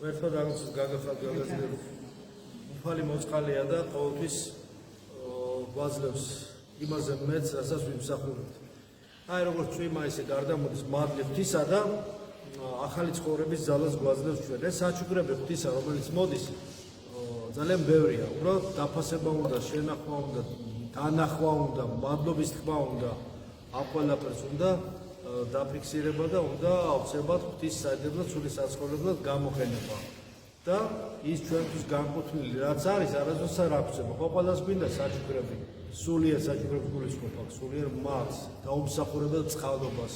Ერთად რაღაცას გაგახადაგებს უფალი მოწყალია და ყოველთვის გვაძლევს იმაზე მეც, რასაც ვიმსახურებთ. აი როგორც წვიმა ისე გარდამოდის მადლი ღვთისა და ახალი ცხოვრების ძალას გვაძლევს ჩვენ. ეს საჩუქრები ღვთისა, რომელიც მოდის, ძალიან ბევრია. უბრალოდ დაფასება უნდა, შენახვა უნდა, დანახვა უნდა, მადლობის თქმა უნდა, ამ ყველაფერს უნდა დაფიქსირება და უნდა აუცილებლად ღვთის საიდუმლო ცუდი საცხოვრებლად გამოყენება. და ის ჩვენთვის განკუთვნილი რაც არის, არასდროს არ აღწევს. ყველას გვინდა საჩუქრები, სულიერ საჩუქრებს გულისხმობ, სულიერ მადლს, დაუმსახურებელ წყალობას.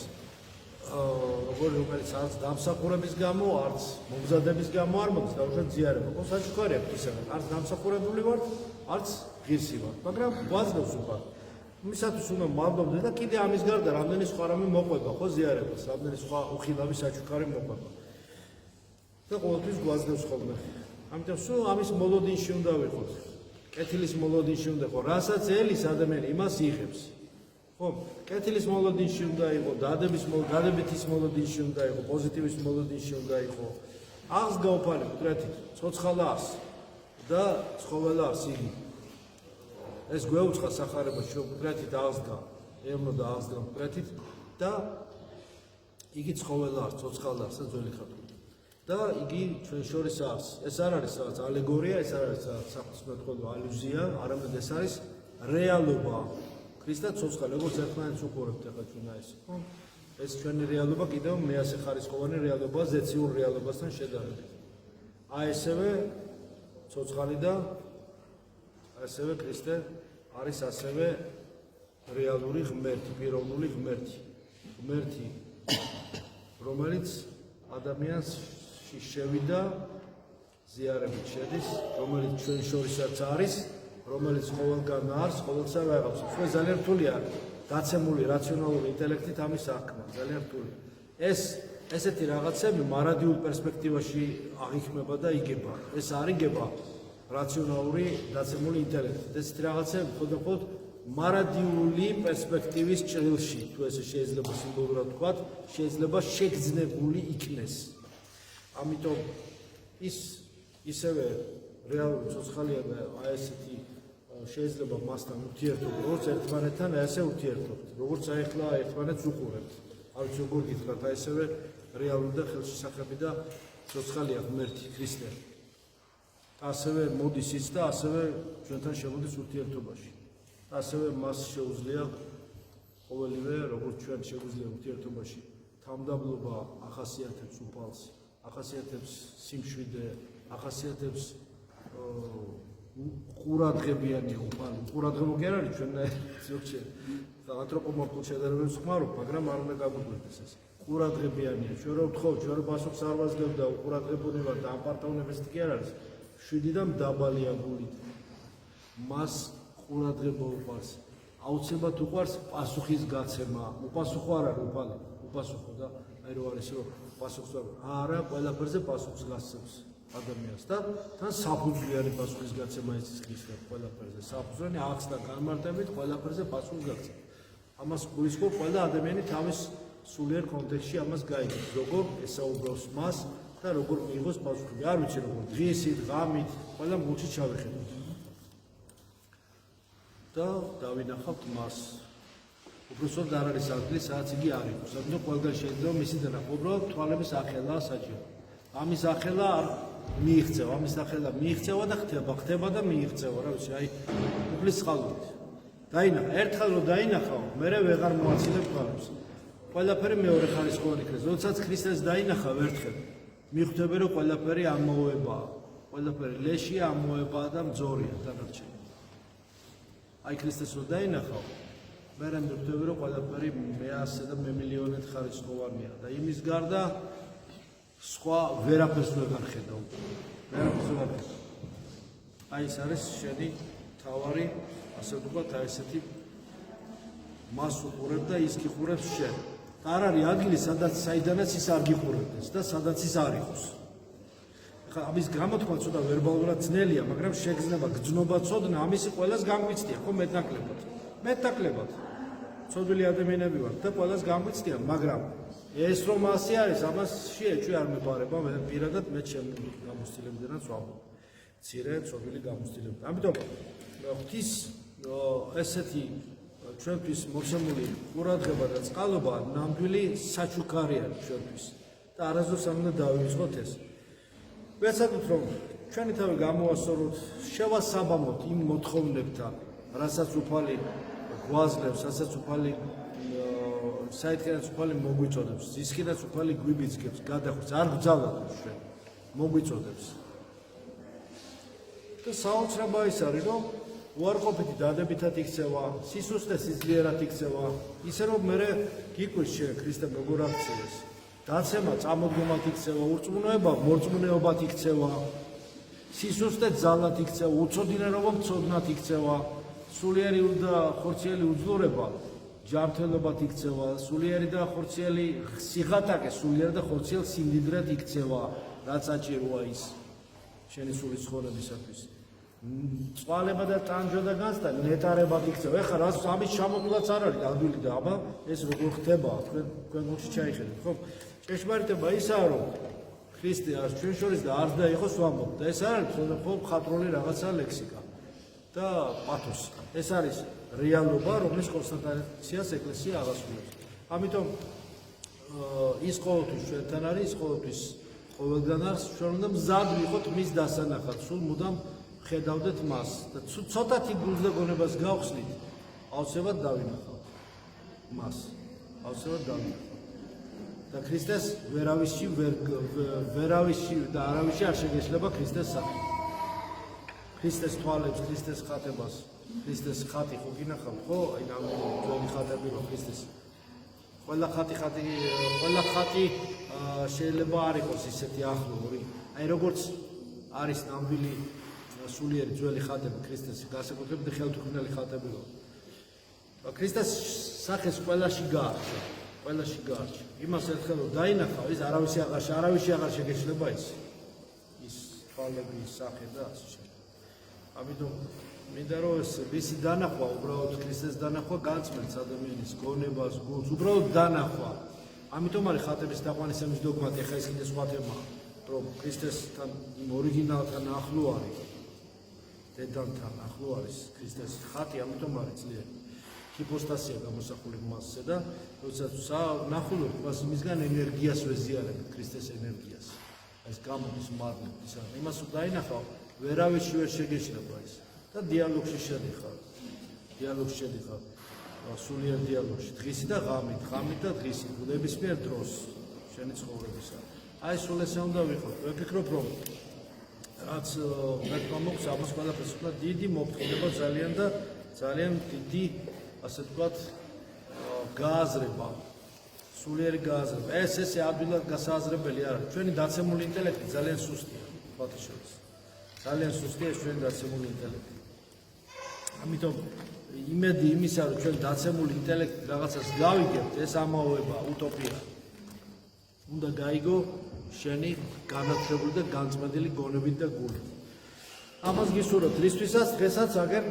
რომელიც არც დამსახურების გამო, არც მომზადების გამო არ მოდის, დაუშვათ ზიარება. ხო, საჩუქარია ღვთისაგან, არც დამსახურებული ვარ, არც ღირსი ვარ, მაგრამ გვაძლევს უკვე. მისათვის უნდა მადლობდე და კიდე ამის გარდა რამდენი სხვა რამე მოყვება, ხო, ზიარებას, რამდენი სხვა უხილავი საჩუქარი მოყვება. და ყოველთვის გვაძლევს ხოლმე. ამიტომ სულ ამის მოლოდინში უნდა ვიყოთ. კეთილის მოლოდინში უნდა იყო, რასაც ელის ადამიანი იმას იღებს. ხო, კეთილის მოლოდინში უნდა იყო, დადებითის მოლოდინში უნდა იყო, პოზიტივის მოლოდინში უნდა იყო. აღს გაუფალებ მკვეთრით, ცოცხალას და ცხოველას იგი. ეს გვეუწყა სახარება მკვეთრით აღსდგა, ელმო და აღსდგა მკვეთრით და იგი ცხოველას, ცოცხალას და ძველი ხატვა. და იგი ჩვენ შორის არის. ეს არ არის რაღაც ალეგორია, ეს არ არის რაღაც საფუძვლო ალუზია, არამედ ეს არის რეალობა. ქრისტე ცოცხალი, როგორც ერთმანეთს უყურებთ ახლა ჩვენ ეს, ხო? ეს ჩვენი რეალობა კიდევ მეასე ხარისხოვანი რეალობაა ზეციურ რეალობასთან შედარებით. აი ესევე ცოცხალი და ასევე ქრისტე არის ასევე რეალური ღმერთი, პიროვნული ღმერთი. ღმერთი, რომელიც ადამიანს შევიდა ზიარებით შედის, რომელიც ჩვენ შორისაც არის, რომელიც ყოველგან არის, ყოველს არ აღავს. ეს ძალიან რთულია, დაცემული რაციონალური ინტელექტით ამის აღქმა, ძალიან რთულია. ესეთი რაღაცები მარადიულ პერსპექტივაში აღიქმება და იგება. ეს არ იგება რაციონალური დაცემული ინტელექტით. ესეთი რაღაცები მხოლოდ მარადიული პერსპექტივის ჭრილში, თუ ესე შეიძლება სიმბოლურად ვთქვათ, შეიძლება შეგრძნებული იქნეს. ამიტომ ისევე რეალური ცოცხალია და აი ესეთი შეიძლება მასთან ურთიერთობა, როგორც ერთმანეთთან ასე ურთიერთობთ, როგორც აი ახლა ერთმანეთს უყურებთ. არ ვიცი როგორ გითხრათ, აი ესევე რეალური და ხელშესახები და ცოცხალია ღმერთი ქრისტე. ასევე მოდის ის და ასევე ჩვენთან შემოდის ურთიერთობაში. ასევე მას შეუძლია ყოველივე, როგორც ჩვენ შეგვიძლია ურთიერთობაში, თამდაბლობა ახასიათებს უფალს, ახასიათებს სიმშვიდე, ახასიათებს ყურადღებიანი უფალი. ყურადღება კი არ არის ჩვენ ზოგჯერ ანთროპომორფულ შედარებებს ხმარობ, მაგრამ არ უნდა გაგვიგვირდეს ეს. ყურადღებიანია. ჩვენ რო ვთხოვთ, ჩვენ რო პასუხს არ ვაძლევთ და უყურადღებულნი ვართ და ამ პარტაუნებს კი არ არის. შვიდიდან დაბალია გულით. მას ყურადღება უყვარს. აუცილებლად უყვარს პასუხის გაცემა. უპასუხო არ არის უფალი, უპასუხო და აი რო არის რომ პასუხს არა, ყველაფერზე პასუხს გასცემს ადამიანს და თან საფუძვლიანი პასუხის გაცემა იცის ქრისტე ყველაფერზე. საფუძვლიანი აღს და განმარტებით ყველაფერზე პასუხს გაცემს. ამას გულისხმობ ყველა ადამიანი თავის სულიერ კონტექსტში ამას გაიგებს, როგორ ესაუბროს მას და როგორ მიიღოს პასუხი. არ ვიცი როგორ დღისით, ღამით, ყველა გულში ჩავიხედოთ. და დავინახავთ მას. უბრალოდ არ არის ადგილი, სადაც იგი არ იყოს. ამიტომ ყველგან შეიძლება მისი დანახვა. უბრალოდ თვალების ახელა საჭირო. ამის ახელა არ მიიღწევა, ამის ახელა მიიღწევა და ხდება და მიიღწევა, რა ვიცი, აი უფლის წყალობით. დაინახა, ერთხელ რომ დაინახავ, მერე ვეღარ მოაცილებ თვალებს. ყველაფერი მეორე ხარისხოვანი იქნეს. როდესაც ქრისტეს დაინახავ ერთხელ, მიხვდები რომ ყველაფერი ამოუებაა. ყველაფერი ლეშია, ამოუებაა და მძორია დანარჩენი. აი ქრისტეს რო დაინახავ, მერე მიხვდები რომ ყველაფერი მეასე და მემილიონით ხარისხოვანია და იმის გარდა სხვა ვერაფერს ვეღარ ხედავ. ვერაფერს ვეღარ ხედავ. აი ეს არის შენი თავარი, ასე ვთქვათ, აი ესეთი მას უყურებ და ის გიყურებს შენ. არ არის ადგილი, საიდანაც ის არ გიყურებდეს და სადაც ის არ იყოს. ხა ამის გამოთქმა ცოტა ვერბალურად ძნელია, მაგრამ შეგრძნება გძნობა ცოდნა, ამისი ყველას განგვიცდია, ხო მეტნაკლებად. მეტნაკლებად. ცოდვილი ადამიანები ვართ და ყველას განგვიცდია, მაგრამ ეს რომ ასე არის, ამას შეეჭვი არ მეპარება, მე პირადად მე ჩემი გამოცდილებიდანაც ვამბობ. მცირე ცნობილი გამოცდილებიდან. ამიტომ ღვთის ესეთი ჩვენთვის მოცემული ყურადღება და წყალობა ნამდვილი საჩუქარი არის ჩვენთვის. და არასდროს არ უნდა დავივიწყოთ ეს. ვეცადოთ რომ ჩვენი თავი გამოვასწოროთ, შევასაბამოთ იმ მოთხოვნებთან, რასაც უფალი გვაძლევს, რასაც უფალი საერთოდ უფალი მოგვიწოდებს, ისქიდაც უფალი გვიბიძგებს, გადახვს, არ გძალოთ ჩვენ, მოგვიწოდებს. და საოცრება ის არის, რომ უარყოფითი დადებითად იქცევა, სისუსტე სიძლიერად იქცევა, ისე რომ მე გიკვირს შენ ქრისტე როგორ აქციეს. დაცემა წამოდგომად იქცევა, ურწმუნოება მორწმუნეობად იქცევა, სისუსტე ძალად იქცევა, უცოდინარობა მცოდნად იქცევა, სულიერი და ხორციელი უძლურება ჯანმრთელობად იქცევა, სულიერი და ხორციელი სიღატაკე, სულიერი და ხორციელი სიმდიდრედ იქცევა, რაც აჭიროა ის შენი სულის ცხოვრებისათვის. წყვალება და ტანჯვა და განცდა ნეტარებად იქცევა. ეხლა რაც ამის ჩამოყვლაც არ არის ადვილი და აბა ეს როგორ ხდება თქვენ გულში ჩაიხედეთ, ხო? ჭეშმარიტება ისაა, რომ ქრისტე არ ჩვენ შორის და არც და იყოს ვამბობ და ეს არ არის ხო მხატვრული რაღაცა ლექსიკა და პათოსი. ეს არის რეალობა, რომლის კონსტატაციას ეკლესია აღასრულებს. ამიტომ ის ყოველთვის ჩვენთან არის, ის ყოველთვის ყოველგან არის, ჩვენ უნდა მზად ვიყოთ მის დასანახად, სულ მუდამ ხედავდეთ მას და ცოტათი გულს და გონებას გავხსნით, აუცილებლად დავინახავთ მას. აუცილებლად დავინახავთ. და ქრისტეს ვერავისში და არავისში არ შეგეშლება ქრისტეს სახე. ქრისტეს თვალებს, ქრისტეს ხატებას, ქრისტეს ხატი ხო გინახავთ, ხო? აი ნამდვილი ხატები რო ქრისტეს. ყველა ხატი შეიძლება არ იყოს ისეთი ახლო, აი როგორც არის ნამდვილი სულიერი ძველი ხატები ქრისტეს განსაკუთრებით ხელთუქმნელი ხატები რო. ქრისტეს სახეს ყველაში გაარჩა. ყველაში გაარჩა. იმას ერთხელ რომ დაინახავ, ის არავისი აღარ შეგეშლება ის თვალები, ის სახე და ასე შემდეგ. ამიტომ მინდა რომ ეს მისი დანახვა, უბრალოდ ქრისტეს დანახვა განწმენდს ადამიანის გონებას, გულს, უბრალოდ დანახვა. ამიტომ არის ხატების დაყვანისმის დოგმატი, ახლა ის კიდე სხვა თემაა, რომ ქრისტესთან ორიგინალთან ახლო არის. დედამთან ახლო არის ქრისტეს ხატი, ამიტომ არის ძლიერი. ჰიპოსტაზია გამოსახული მასზე და როდესაც ნახულობთ მას იმისგან ენერგიას ვეზიარებთ, ქრისტეს ენერგიას. ეს გამოდის მადლით, იმას რომ დაინახავ, ვერავისში ვერ შეგეშლება ის და დიალოგში შედიხარ. სულიერ დიალოგში, დღისი და ღამით, ღამით და დღისი, ნებისმიერ დროს შენი ცხოვრებისა. აი სულ ესე უნდა ვიყოთ. ვფიქრობ, რომ რაც მე მომხს ამას ყველაფერს უკვე დიდი მოფრთხილება ძალიან დიდი ასე ვთქვათ გააზრება, სულიერი გააზრება. ესე ადვილად გასააზრებელი არ არის. ჩვენი დაცემული ინტელექტი ძალიან სუსტია, თქვათ შორის. ძალიან სუსტია ჩვენი დაცემული ინტელექტი. ამიტომ იმედი იმისა, რომ ჩვენ დაცემული ინტელექტი რაღაცას გავიგებთ, ეს ამაოება, უტოპია. უნდა გაიგო შენი განათლებული და განწმენდილი გონებით და გულით. ამას გისურვებთ რისთვისაც დღესაც აგერ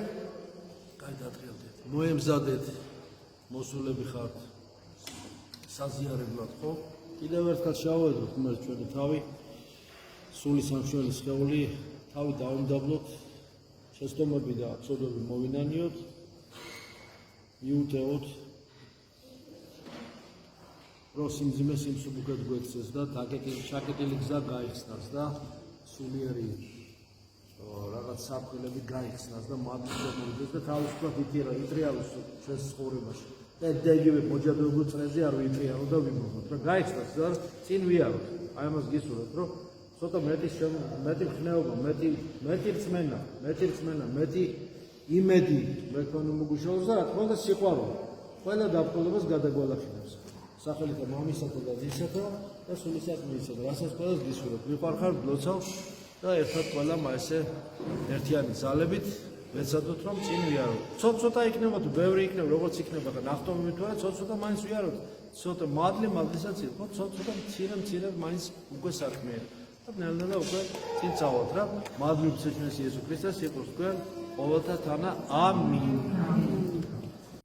გაიდატრიალდეთ, მოემზადეთ, მოსულები ხართ საზიარებლად, ხო? კიდევ ერთხელ შევავედოთ ღმერთს ჩვენი თავი, სული სამშვენი სხეული, თავი დაუმდაბლოთ, შეცდომები და ცოდვები მოვინანიოთ, მიუტევოთ, რომ სიმძიმე სიმსუბუქად გვექცეს და ჩაკეტილი გზა გაიხსნას და სულიერი რაღაც საფრთხილები გაიხსნას და მადლიერებდეს და თავისუფლად იტრიალოს ჩვენს ცხოვრებაში. და იგივე მოჯადოებულ წრეზე არ ვიტრიალო და ვიმოღოთ და გაიხსნას და წინ ვიაროთ. აი ამას გისურვებთ, რომ ცოტა მეტი ხნეობა, მეტი რწმენა, მეტი იმედი მე თქვენ მოგუშავოს და რა თქმა უნდა სიყვარული. ყველა დაბრკოლებას გადაგვალახინებს. სახელითა მამისათა და ძისათა და სულისათმისათა, რასაც ყველას გისურვებთ. მიყვარხარ ბლოცავ და ერთად ყველა ესე ერთიანი ძალებით ვეცადოთ რომ წინ ვიაროთ. ცოტა იქნება თუ ბევრი იქნება, როგორც იქნება ხა ნახტომებით თუ არა, ცოტა მაინც ვიაროთ. ცოტა მადლისაც იყო, ცოტა მცირე მაინც უკვე საქმეა. და ნელ-ნელა უკვე წინ წავალთ რა. მადლობს ჩვენს იესო ქრისტეს, სიყვარული თქვენ ყოველთა თანა. ამინ.